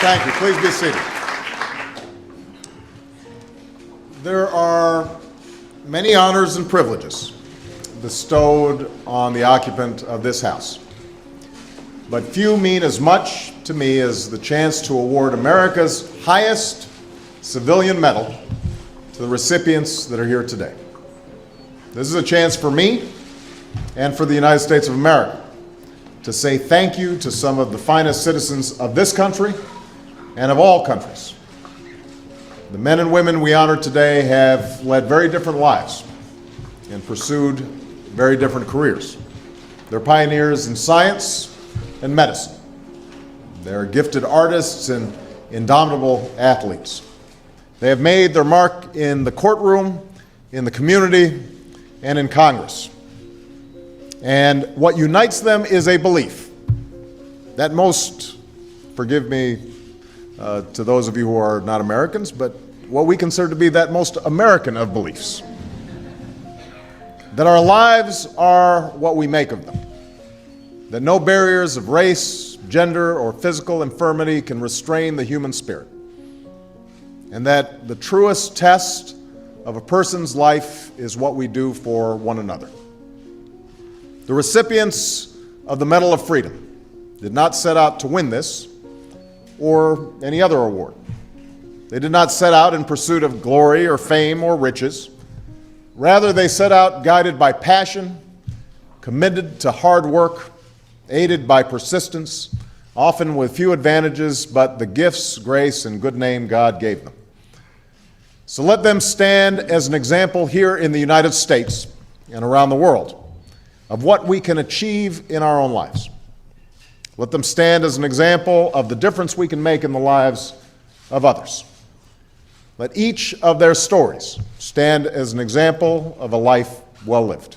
Thank you. Please be seated. There are many honors and privileges bestowed on the occupant of this house, but few mean as much to me as the chance to award America's highest civilian medal to the recipients that are here today. This is a chance for me and for the United States of America to say thank you to some of the finest citizens of this country and of all countries. The men and women we honor today have led very different lives and pursued very different careers. They're pioneers in science and medicine. They're gifted artists and indomitable athletes. They have made their mark in the courtroom, in the community, and in Congress. And what unites them is a belief that most, forgive me to those of you who are not Americans, but what we consider to be that most American of beliefs, that our lives are what we make of them, that no barriers of race, gender, or physical infirmity can restrain the human spirit, and that the truest test of a person's life is what we do for one another. The recipients of the Medal of Freedom did not set out to win this or any other award. They did not set out in pursuit of glory or fame or riches. Rather, they set out guided by passion, committed to hard work, aided by persistence, often with few advantages, but the gifts, grace, and good name God gave them. So let them stand as an example here in the United States and around the world of what we can achieve in our own lives. Let them stand as an example of the difference we can make in the lives of others. Let each of their stories stand as an example of a life well lived.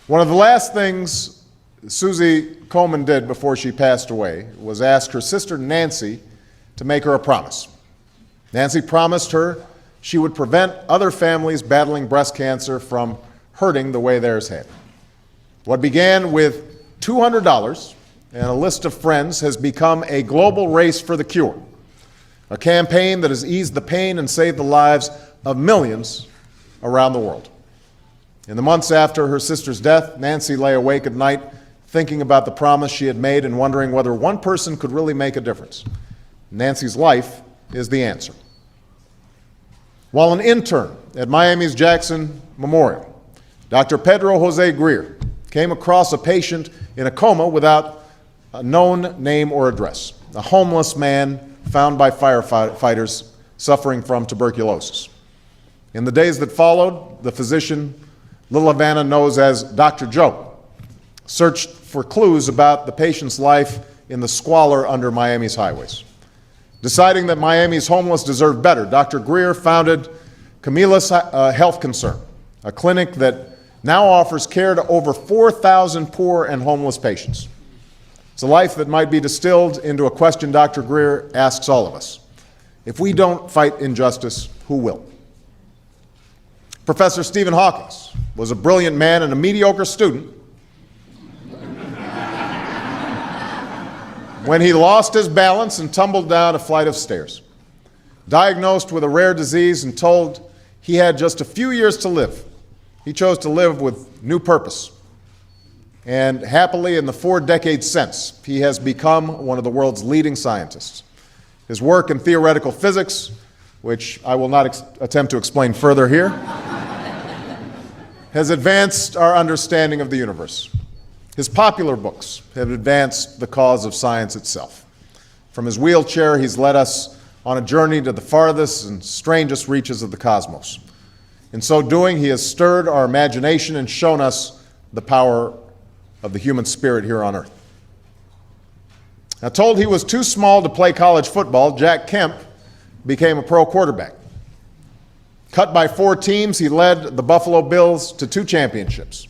One of the last things Susie Coleman did before she passed away was ask her sister Nancy to make her a promise. Nancy promised her she would prevent other families battling breast cancer from hurting the way theirs had. What began with $200 and a list of friends has become a global race for the cure, a campaign that has eased the pain and saved the lives of millions around the world. In the months after her sister's death, Nancy lay awake at night thinking about the promise she had made and wondering whether one person could really make a difference. Nancy's life is the answer. While an intern at Miami's Jackson Memorial, Dr. Pedro José Greer came across a patient in a coma without a known name or address, a homeless man found by firefighters suffering from tuberculosis. In the days that followed, the physician Little Havana knows as Dr. Joe searched for clues about the patient's life in the squalor under Miami's highways. Deciding that Miami's homeless deserved better, Dr. Greer founded Camila's Health Concern, a clinic that now offers care to over 4,000 poor and homeless patients. It's a life that might be distilled into a question Dr. Greer asks all of us. If we don't fight injustice, who will? Professor Stephen Hawking was a brilliant man and a mediocre student when he lost his balance and tumbled down a flight of stairs. Diagnosed with a rare disease and told he had just a few years to live, he chose to live with new purpose. And happily, in the 4 decades since, he has become one of the world's leading scientists. His work in theoretical physics, which I will not attempt to explain further here, has advanced our understanding of the universe. His popular books have advanced the cause of science itself. From his wheelchair, he's led us on a journey to the farthest and strangest reaches of the cosmos. In so doing, he has stirred our imagination and shown us the power of the human spirit here on earth. Now, told he was too small to play college football, Jack Kemp became a pro quarterback. Cut by 4 teams, he led the Buffalo Bills to 2 championships.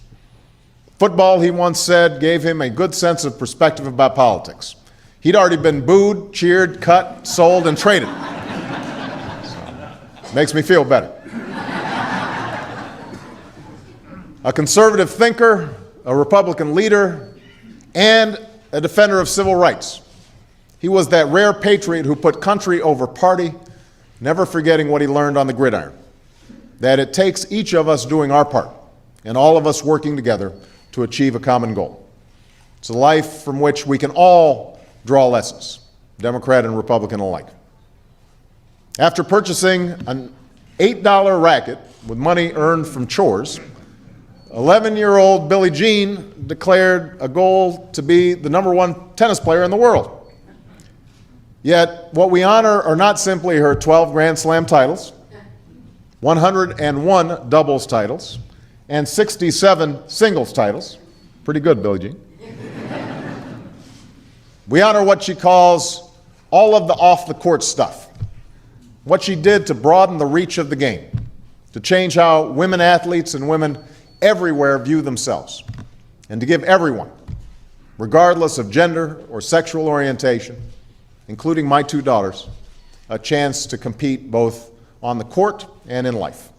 Football, he once said, gave him a good sense of perspective about politics. He'd already been booed, cheered, cut, sold, and traded. So, makes me feel better. A conservative thinker, a Republican leader, and a defender of civil rights. He was that rare patriot who put country over party, never forgetting what he learned on the gridiron, that it takes each of us doing our part and all of us working together to achieve a common goal. It's a life from which we can all draw lessons, Democrat and Republican alike. After purchasing an $8 racket with money earned from chores, 11-year-old Billie Jean declared a goal to be the #1 tennis player in the world. Yet, what we honor are not simply her 12 Grand Slam titles, 101 doubles titles, and 67 singles titles. Pretty good, Billie Jean. We honor what she calls all of the off-the-court stuff, what she did to broaden the reach of the game, to change how women athletes and women everywhere view themselves, and to give everyone, regardless of gender or sexual orientation, including my 2 daughters, a chance to compete both on the court and in life.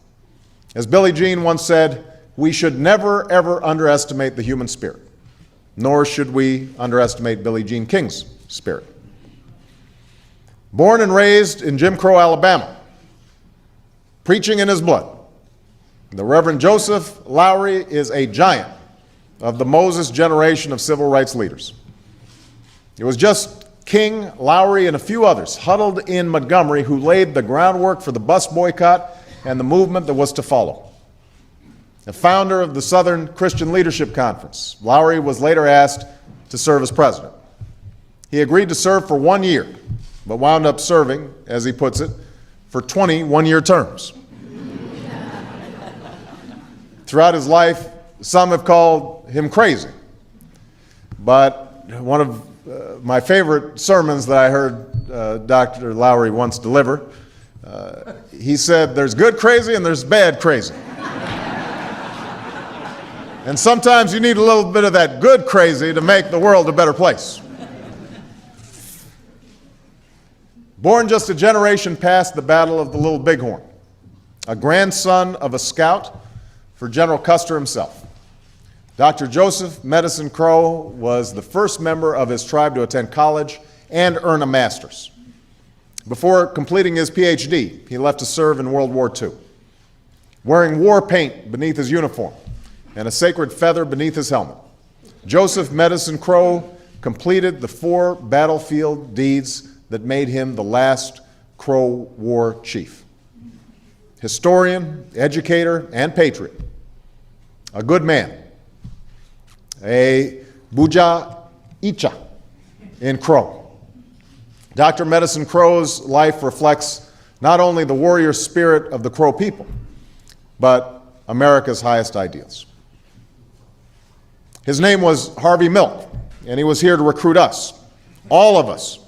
As Billie Jean once said, we should never, ever underestimate the human spirit, nor should we underestimate Billie Jean King's spirit. Born and raised in Jim Crow, Alabama, preaching in his blood, the Reverend Joseph Lowery is a giant of the Moses generation of civil rights leaders. It was just King, Lowery, and a few others huddled in Montgomery who laid the groundwork for the bus boycott and the movement that was to follow. The founder of the Southern Christian Leadership Conference, Lowery was later asked to serve as president. He agreed to serve for 1 year, but wound up serving, as he puts it, for 20 one-year terms. Throughout his life, some have called him crazy, but one of my favorite sermons that I heard Dr. Lowery once deliver, he said, there's good crazy and there's bad crazy. And sometimes you need a little bit of that good crazy to make the world a better place. Born just a generation past the Battle of the Little Bighorn, a grandson of a scout for General Custer himself, Dr. Joseph Medicine Crow was the first member of his tribe to attend college and earn a master's. Before completing his PhD, he left to serve in World War II, wearing war paint beneath his uniform and a sacred feather beneath his helmet. Joseph Medicine Crow completed the 4 battlefield deeds that made him the last Crow War chief. Historian, educator, and patriot. A good man. A Buja Icha in Crow. Dr. Medicine Crow's life reflects not only the warrior spirit of the Crow people, but America's highest ideals. His name was Harvey Milk, and he was here to recruit us, all of us,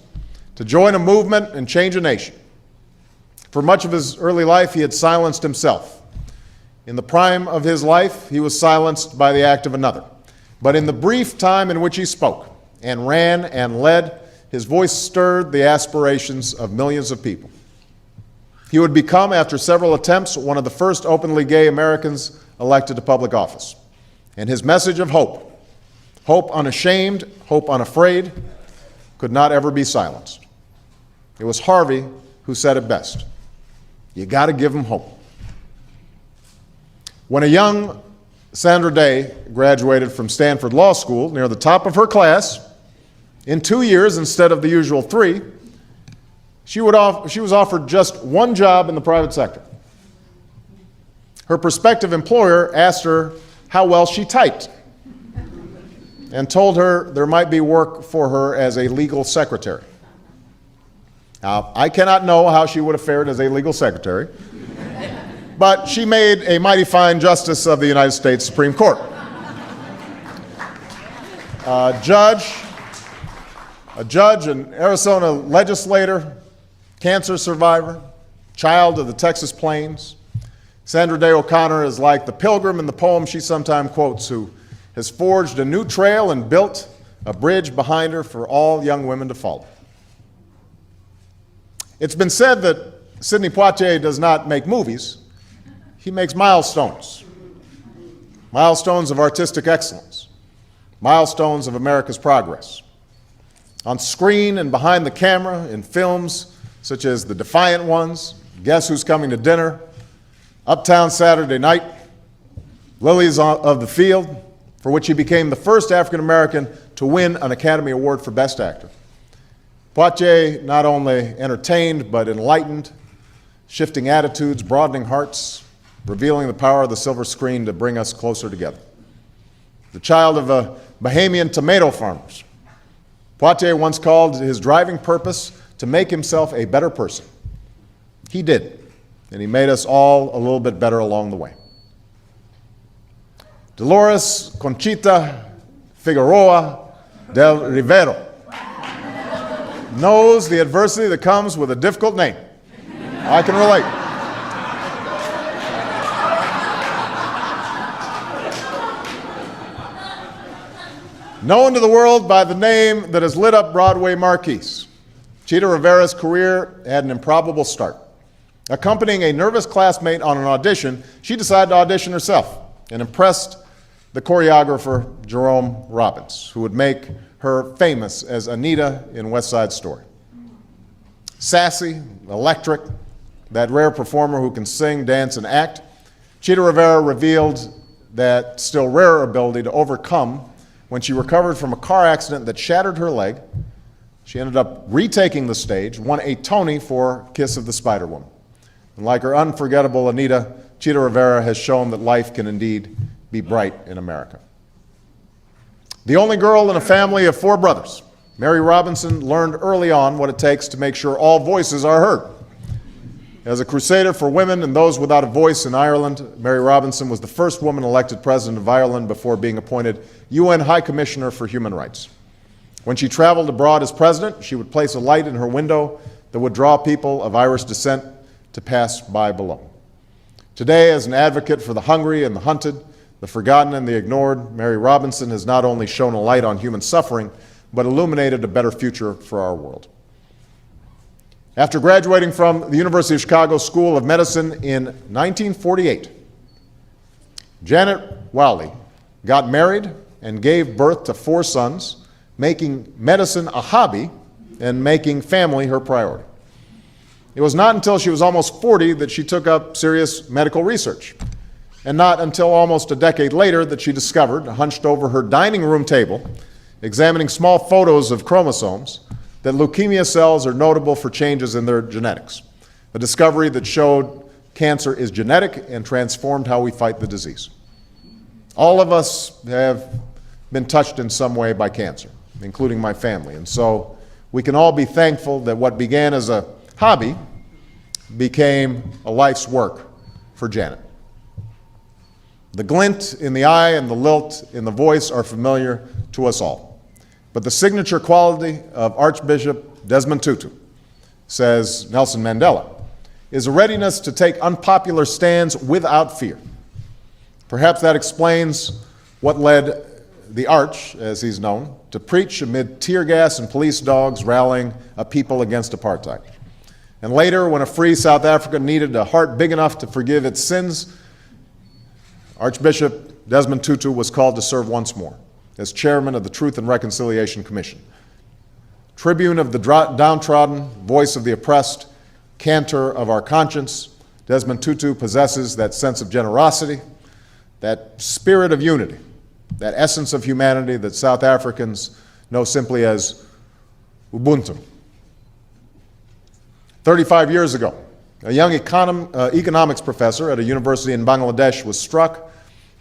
to join a movement and change a nation. For much of his early life, he had silenced himself. In the prime of his life, he was silenced by the act of another. But in the brief time in which he spoke and ran and led, his voice stirred the aspirations of millions of people. He would become, after several attempts, one of the first openly gay Americans elected to public office. And his message of hope, hope unashamed, hope unafraid, could not ever be silenced. It was Harvey who said it best. You got to give them hope. When a young Sandra Day graduated from Stanford Law School near the top of her class, in 2 years instead of the usual 3, she was offered just 1 job in the private sector. Her prospective employer asked her how well she typed and told her there might be work for her as a legal secretary. Now, I cannot know how she would have fared as a legal secretary, but she made a mighty fine justice of the United States Supreme Court. A judge, an Arizona legislator, cancer survivor, child of the Texas Plains. Sandra Day O'Connor is like the pilgrim in the poem she sometimes quotes, who has forged a new trail and built a bridge behind her for all young women to follow. It's been said that Sidney Poitier does not make movies, he makes milestones. Milestones of artistic excellence, milestones of America's progress. On screen and behind the camera in films such as The Defiant Ones, Guess Who's Coming to Dinner, Uptown Saturday Night, Lilies of the Field, for which he became the first African American to win an Academy Award for Best Actor. Poitier not only entertained but enlightened, shifting attitudes, broadening hearts, revealing the power of the silver screen to bring us closer together. The child of a Bahamian tomato farmers, Poitier once called his driving purpose to make himself a better person. He did, and he made us all a little bit better along the way. Dolores Conchita Figueroa del Rivera knows the adversity that comes with a difficult name. I can relate. Known to the world by the name that has lit up Broadway marquees, Chita Rivera's career had an improbable start. Accompanying a nervous classmate on an audition, she decided to audition herself and impressed the choreographer Jerome Robbins, who would make her famous as Anita in West Side Story. Sassy, electric, that rare performer who can sing, dance, and act, Chita Rivera revealed that still rarer ability to overcome when she recovered from a car accident that shattered her leg. She ended up retaking the stage, won a Tony for Kiss of the Spider Woman. And like her unforgettable Anita, Chita Rivera has shown that life can indeed be bright in America. The only girl in a family of 4 brothers, Mary Robinson learned early on what it takes to make sure all voices are heard. As a crusader for women and those without a voice in Ireland, Mary Robinson was the first woman elected president of Ireland before being appointed UN High Commissioner for Human Rights. When she traveled abroad as president, she would place a light in her window that would draw people of Irish descent to pass by below. Today, as an advocate for the hungry and the hunted, the forgotten and the ignored, Mary Robinson has not only shone a light on human suffering, but illuminated a better future for our world. After graduating from the University of Chicago School of Medicine in 1948, Janet Rowley got married and gave birth to 4 sons, making medicine a hobby and making family her priority. It was not until she was almost 40 that she took up serious medical research, and not until almost a decade later that she discovered, hunched over her dining room table, examining small photos of chromosomes, that leukemia cells are notable for changes in their genetics, a discovery that showed cancer is genetic and transformed how we fight the disease. All of us have been touched in some way by cancer, including my family, and so we can all be thankful that what began as a hobby became a life's work for Janet. The glint in the eye and the lilt in the voice are familiar to us all. But the signature quality of Archbishop Desmond Tutu, says Nelson Mandela, is a readiness to take unpopular stands without fear. Perhaps that explains what led the Arch, as he's known, to preach amid tear gas and police dogs rallying a people against apartheid. And later, when a free South Africa needed a heart big enough to forgive its sins, Archbishop Desmond Tutu was called to serve once more as chairman of the Truth and Reconciliation Commission. Tribune of the downtrodden, voice of the oppressed, cantor of our conscience, Desmond Tutu possesses that sense of generosity, that spirit of unity, that essence of humanity that South Africans know simply as Ubuntu. 35 years ago, a young economics professor at a university in Bangladesh was struck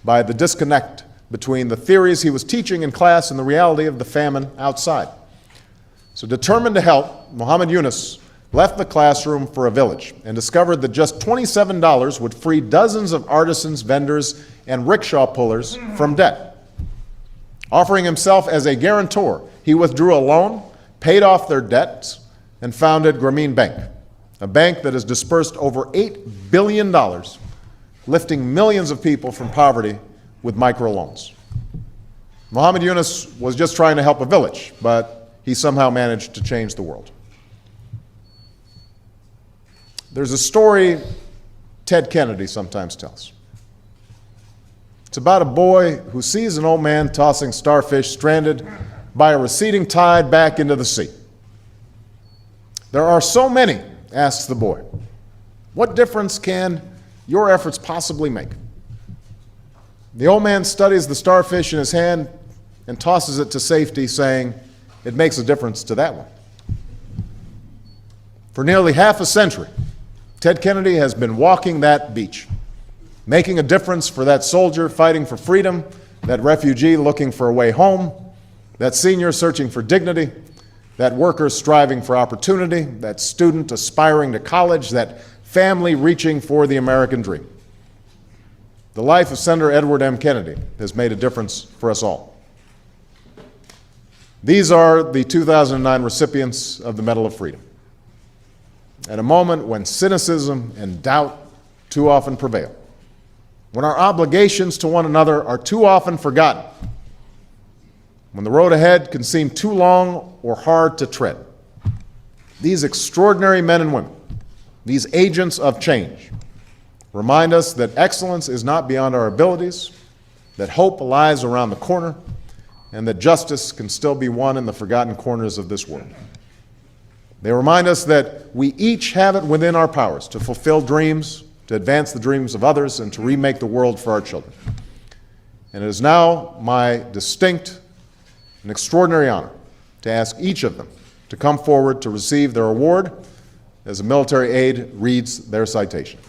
by the disconnect between the theories he was teaching in class and the reality of the famine outside. So determined to help, Muhammad Yunus left the classroom for a village and discovered that just $27 would free dozens of artisans, vendors, and rickshaw pullers from debt. Offering himself as a guarantor, he withdrew a loan, paid off their debts, and founded Grameen Bank, a bank that has dispersed over $8 billion, lifting millions of people from poverty with microloans. Muhammad Yunus was just trying to help a village, but he somehow managed to change the world. There's a story Ted Kennedy sometimes tells. It's about a boy who sees an old man tossing starfish stranded by a receding tide back into the sea. There are so many, asks the boy. What difference can your efforts possibly make? The old man studies the starfish in his hand and tosses it to safety, saying, it makes a difference to that one. For nearly half a century, Ted Kennedy has been walking that beach, making a difference for that soldier fighting for freedom, that refugee looking for a way home, that senior searching for dignity, that worker striving for opportunity, that student aspiring to college, that family reaching for the American dream. The life of Senator Edward M. Kennedy has made a difference for us all. These are the 2009 recipients of the Medal of Freedom. At a moment when cynicism and doubt too often prevail, when our obligations to one another are too often forgotten, when the road ahead can seem too long or hard to tread, these extraordinary men and women, these agents of change, remind us that excellence is not beyond our abilities, that hope lies around the corner, and that justice can still be won in the forgotten corners of this world. They remind us that we each have it within our powers to fulfill dreams, to advance the dreams of others, and to remake the world for our children. And it is now my distinct and extraordinary honor to ask each of them to come forward to receive their award as a military aide reads their citation.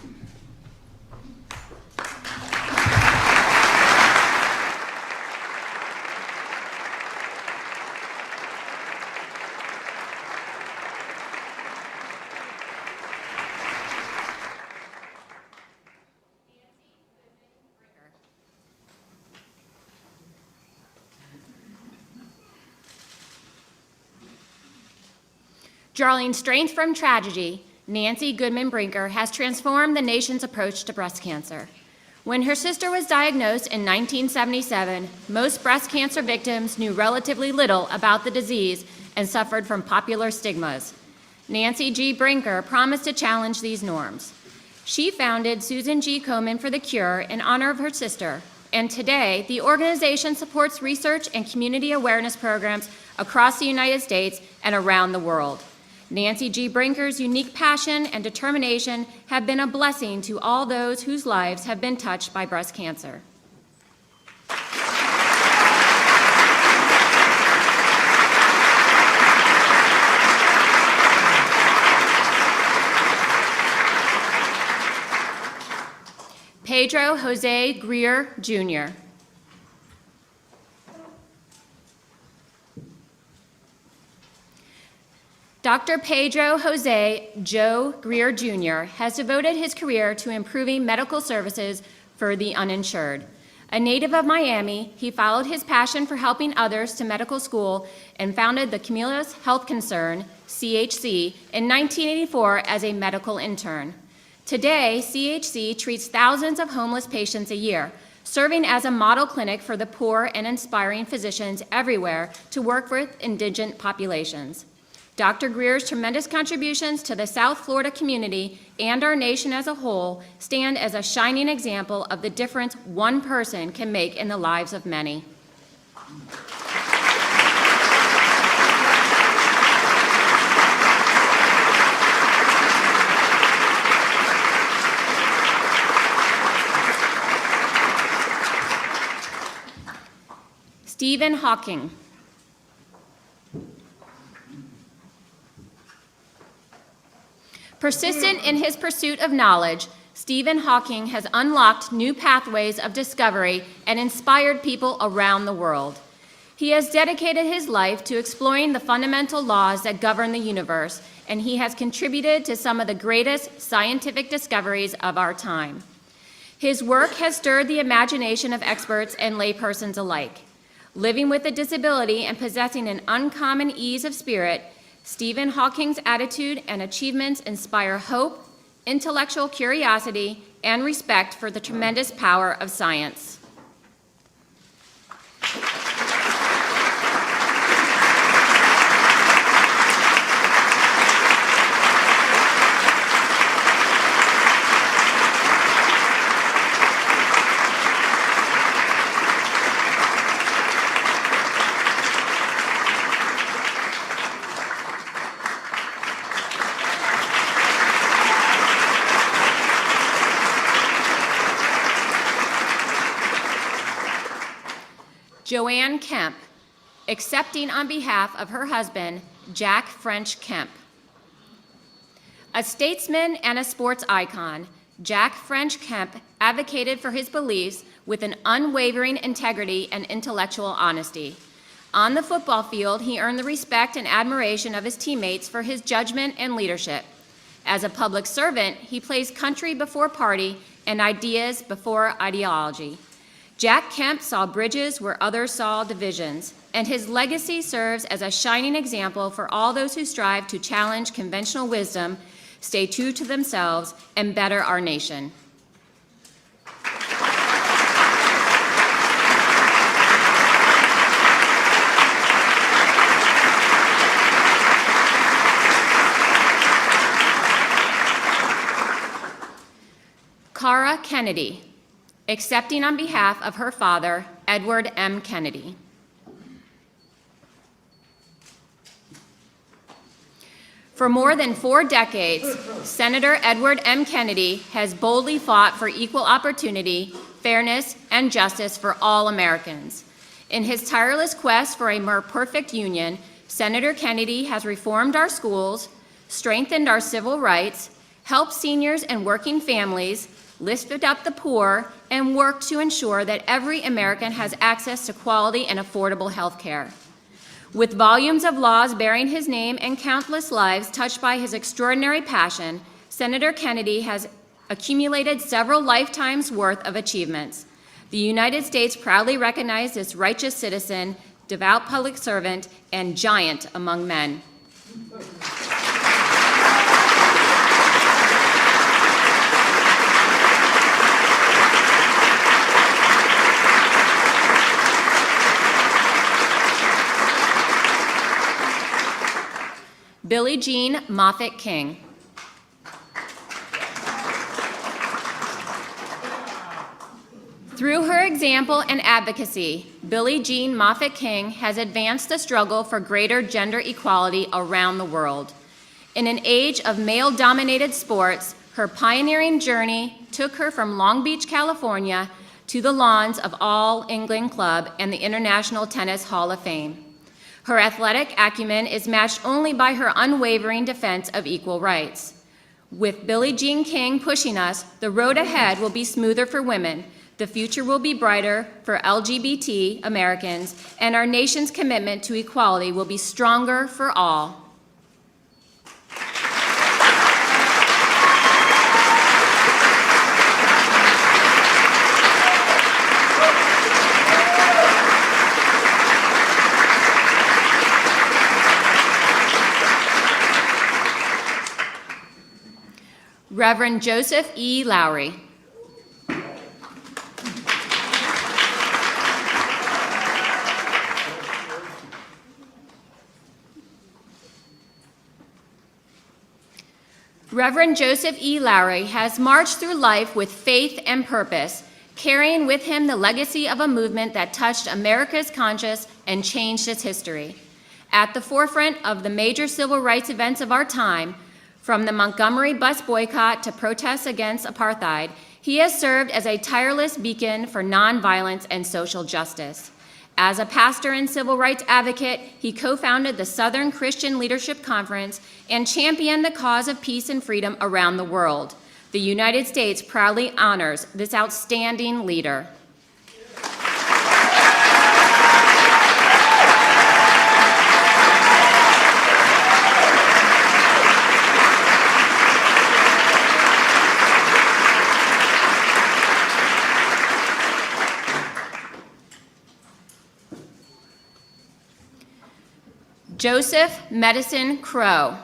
Drawing strength from tragedy, Nancy Goodman Brinker has transformed the nation's approach to breast cancer. When her sister was diagnosed in 1977, most breast cancer victims knew relatively little about the disease and suffered from popular stigmas. Nancy G. Brinker promised to challenge these norms. She founded Susan G. Komen for the Cure in honor of her sister, and today the organization supports research and community awareness programs across the United States and around the world. Nancy G. Brinker's unique passion and determination have been a blessing to all those whose lives have been touched by breast cancer. Pedro José Greer, Jr. Dr. Pedro José Joe Greer, Jr. has devoted his career to improving medical services for the uninsured. A native of Miami, he followed his passion for helping others to medical school and founded the Cumulus Health Concern, CHC, in 1984 as a medical intern. Today, CHC treats thousands of homeless patients a year, serving as a model clinic for the poor and inspiring physicians everywhere to work with indigent populations. Dr. Greer's tremendous contributions to the South Florida community and our nation as a whole stand as a shining example of the difference one person can make in the lives of many. Stephen Hawking. Persistent in his pursuit of knowledge, Stephen Hawking has unlocked new pathways of discovery and inspired people around the world. He has dedicated his life to exploring the fundamental laws that govern the universe, and he has contributed to some of the greatest scientific discoveries of our time. His work has stirred the imagination of experts and laypersons alike. Living with a disability and possessing an uncommon ease of spirit, Stephen Hawking's attitude and achievements inspire hope, intellectual curiosity, and respect for the tremendous power of science. Joanne Kemp, accepting on behalf of her husband, Jack French Kemp. A statesman and a sports icon, Jack French Kemp advocated for his beliefs with an unwavering integrity and intellectual honesty. On the football field, he earned the respect and admiration of his teammates for his judgment and leadership. As a public servant, he placed country before party and ideas before ideology. Jack Kemp saw bridges where others saw divisions, and his legacy serves as a shining example for all those who strive to challenge conventional wisdom, stay true to themselves, and better our nation. Cara Kennedy, accepting on behalf of her father, Edward M. Kennedy. For more than 4 decades, Senator Edward M. Kennedy has boldly fought for equal opportunity, fairness, and justice for all Americans. In his tireless quest for a more perfect union, Senator Kennedy has reformed our schools, strengthened our civil rights, helped seniors and working families, lifted up the poor, and worked to ensure that every American has access to quality and affordable health care. With volumes of laws bearing his name and countless lives touched by his extraordinary passion, Senator Kennedy has accumulated several lifetimes' worth of achievements. The United States proudly recognized this righteous citizen, devout public servant, and giant among men. Billie Jean Moffitt King. Through her example and advocacy, Billie Jean Moffitt King has advanced the struggle for greater gender equality around the world. In an age of male-dominated sports, her pioneering journey took her from Long Beach, California, to the lawns of All England Club and the International Tennis Hall of Fame. Her athletic acumen is matched only by her unwavering defense of equal rights. With Billie Jean King pushing us, the road ahead will be smoother for women, the future will be brighter for LGBT Americans, and our nation's commitment to equality will be stronger for all. Reverend Joseph E. Lowery. Reverend Joseph E. Lowery has marched through life with faith and purpose, carrying with him the legacy of a movement that touched America's conscience and changed its history. At the forefront of the major civil rights events of our time, from the Montgomery bus boycott to protests against apartheid, he has served as a tireless beacon for nonviolence and social justice. As a pastor and civil rights advocate, he co-founded the Southern Christian Leadership Conference and championed the cause of peace and freedom around the world. The United States proudly honors this outstanding leader. Joseph Medicine Crow.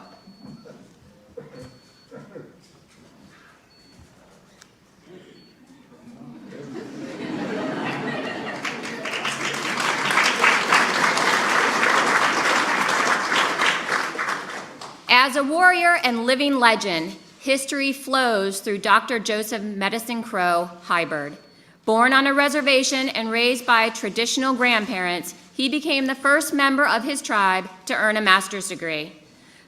As a warrior and living legend, history flows through Dr. Joseph Medicine Crow Hyberd. Born on a reservation and raised by traditional grandparents, he became the first member of his tribe to earn a master's degree.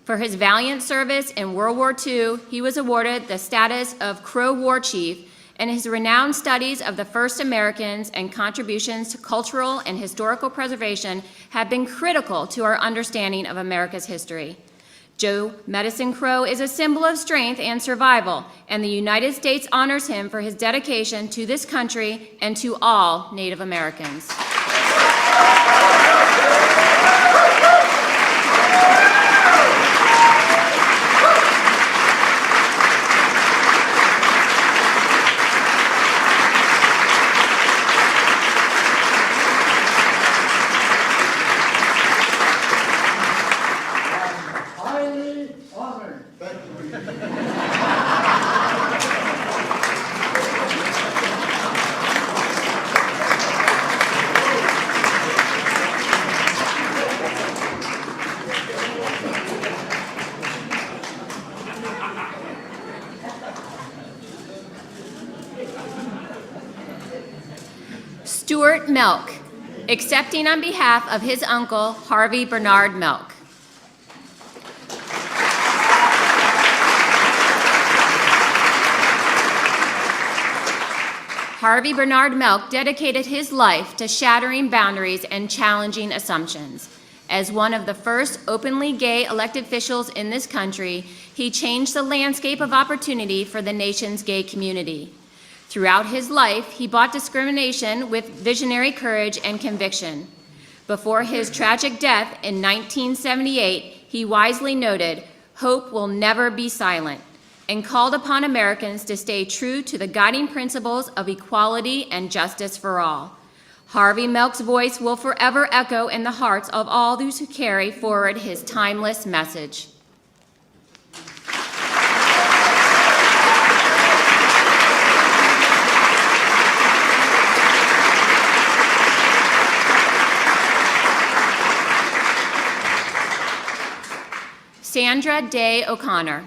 For his valiant service in World War II, he was awarded the status of Crow War Chief and his renowned studies of the first Americans and contributions to cultural and historical preservation have been critical to our understanding of America's history. Joe Medicine Crow is a symbol of strength and survival, and the United States honors him for his dedication to this country and to all Native Americans. Stuart Milk, accepting on behalf of his uncle, Harvey Bernard Milk. Harvey Bernard Milk dedicated his life to shattering boundaries and challenging assumptions. As one of the first openly gay elected officials in this country, he changed the landscape of opportunity for the nation's gay community. Throughout his life, he fought discrimination with visionary courage and conviction. Before his tragic death in 1978, he wisely noted, "Hope will never be silent," and called upon Americans to stay true to the guiding principles of equality and justice for all. Harvey Milk's voice will forever echo in the hearts of all those who carry forward his timeless message. Sandra Day O'Connor.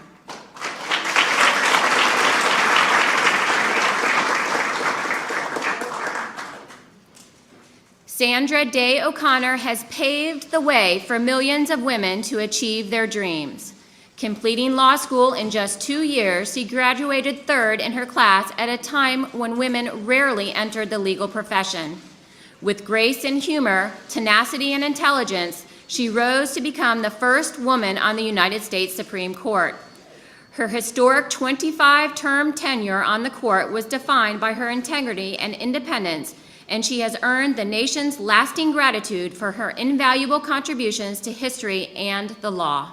Sandra Day O'Connor has paved the way for millions of women to achieve their dreams. Completing law school in just 2 years, she graduated third in her class at a time when women rarely entered the legal profession. With grace and humor, tenacity and intelligence, she rose to become the first woman on the United States Supreme Court. Her historic 25-term tenure on the court was defined by her integrity and independence, and she has earned the nation's lasting gratitude for her invaluable contributions to history and the law.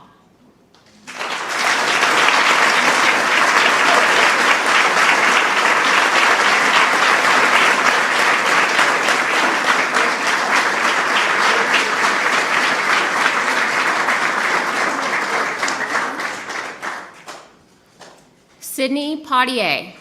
Sidney Poitier.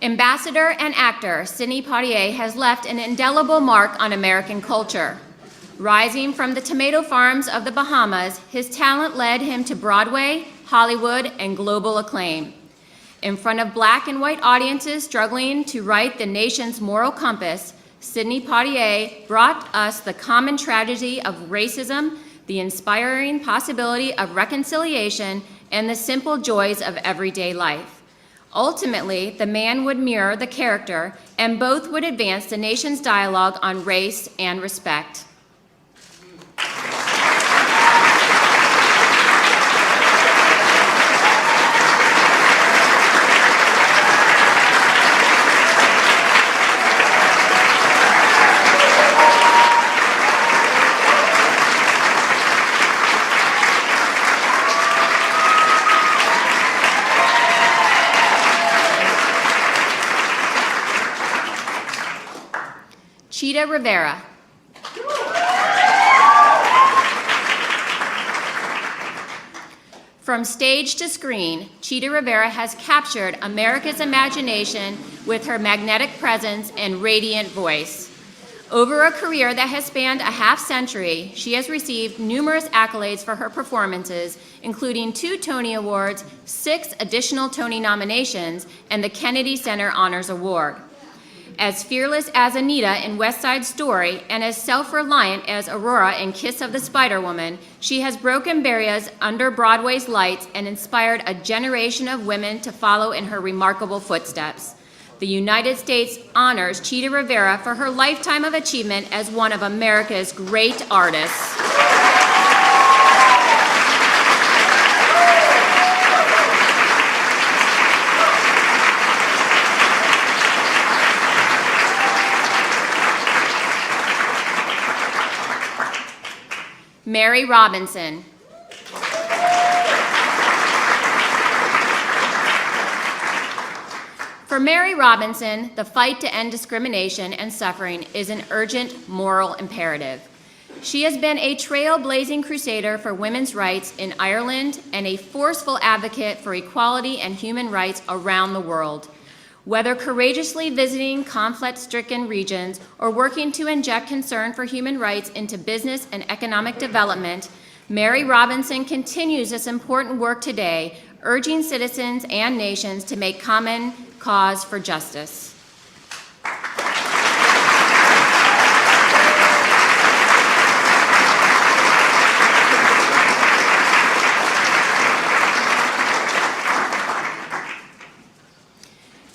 Ambassador and actor Sidney Poitier has left an indelible mark on American culture. Rising from the tomato farms of the Bahamas, his talent led him to Broadway, Hollywood, and global acclaim. In front of black and white audiences struggling to write the nation's moral compass, Sidney Poitier brought us the common tragedy of racism, the inspiring possibility of reconciliation, and the simple joys of everyday life. Ultimately, the man would mirror the character, and both would advance the nation's dialogue on race and respect. Chita Rivera. From stage to screen, Chita Rivera has captured America's imagination with her magnetic presence and radiant voice. Over a career that has spanned a half-century, she has received numerous accolades for her performances, including 2 Tony Awards, 6 additional Tony nominations, and the Kennedy Center Honors Award. As fearless as Anita in West Side Story and as self-reliant as Aurora in Kiss of the Spider-Woman, she has broken barriers under Broadway's lights and inspired a generation of women to follow in her remarkable footsteps. The United States honors Chita Rivera for her lifetime of achievement as one of America's great artists. Mary Robinson. For Mary Robinson, the fight to end discrimination and suffering is an urgent moral imperative. She has been a trailblazing crusader for women's rights in Ireland and a forceful advocate for equality and human rights around the world. Whether courageously visiting conflict-stricken regions or working to inject concern for human rights into business and economic development, Mary Robinson continues this important work today, urging citizens and nations to make common cause for justice.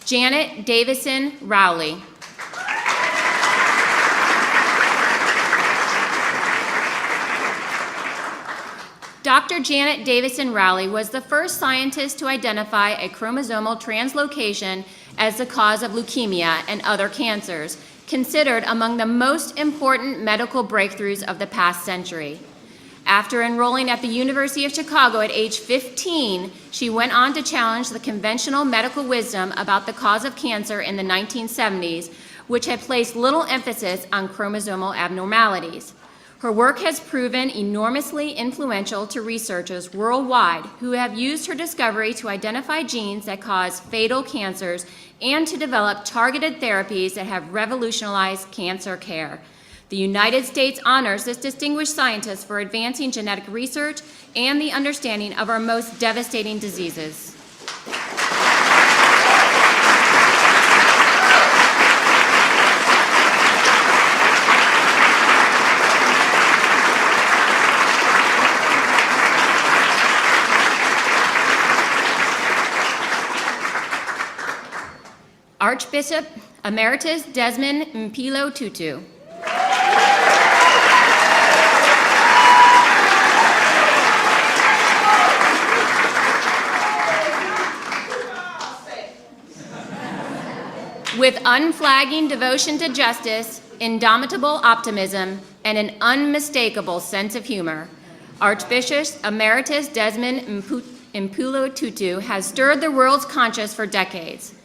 Janet Davison Rowley. Dr. Janet Davison Rowley was the first scientist to identify a chromosomal translocation as the cause of leukemia and other cancers, considered among the most important medical breakthroughs of the past century. After enrolling at the University of Chicago at age 15, she went on to challenge the conventional medical wisdom about the cause of cancer in the 1970s, which had placed little emphasis on chromosomal abnormalities. Her work has proven enormously influential to researchers worldwide who have used her discovery to identify genes that cause fatal cancers and to develop targeted therapies that have revolutionized cancer care. The United States honors this distinguished scientist for advancing genetic research and the understanding of our most devastating diseases. Archbishop Emeritus Desmond Mpilo Tutu. With unflagging devotion to justice, indomitable optimism, and an unmistakable sense of humor, Archbishop Emeritus Desmond Mpilo Tutu has stirred the world's conscience for decades.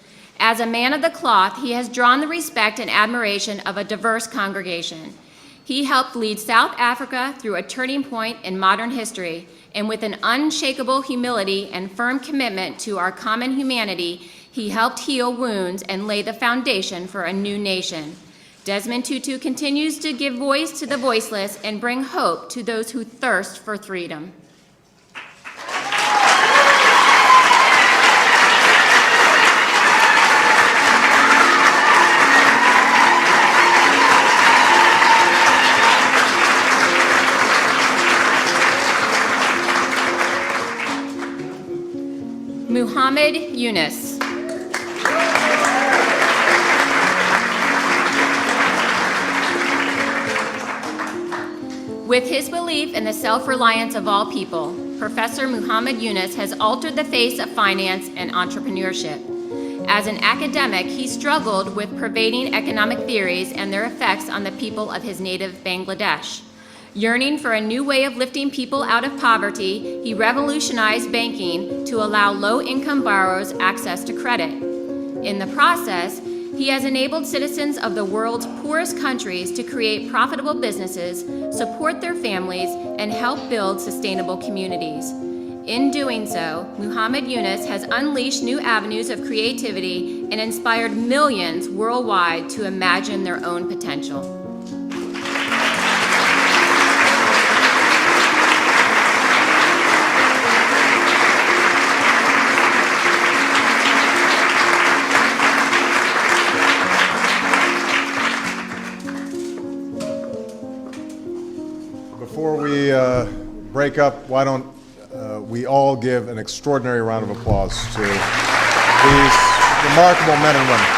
As a man of the cloth, he has drawn the respect and admiration of a diverse congregation. He helped lead South Africa through a turning point in modern history, and with an unshakable humility and firm commitment to our common humanity, he helped heal wounds and lay the foundation for a new nation. Desmond Tutu continues to give voice to the voiceless and bring hope to those who thirst for freedom. Muhammad Yunus. With his belief in the self-reliance of all people, Professor Muhammad Yunus has altered the face of finance and entrepreneurship. As an academic, he struggled with pervading economic theories and their effects on the people of his native Bangladesh. Yearning for a new way of lifting people out of poverty, he revolutionized banking to allow low-income borrowers access to credit. In the process, he has enabled citizens of the world's poorest countries to create profitable businesses, support their families, and help build sustainable communities. In doing so, Muhammad Yunus has unleashed new avenues of creativity and inspired millions worldwide to imagine their own potential. before we break up, why don't we all give an extraordinary round of applause to these remarkable men and women.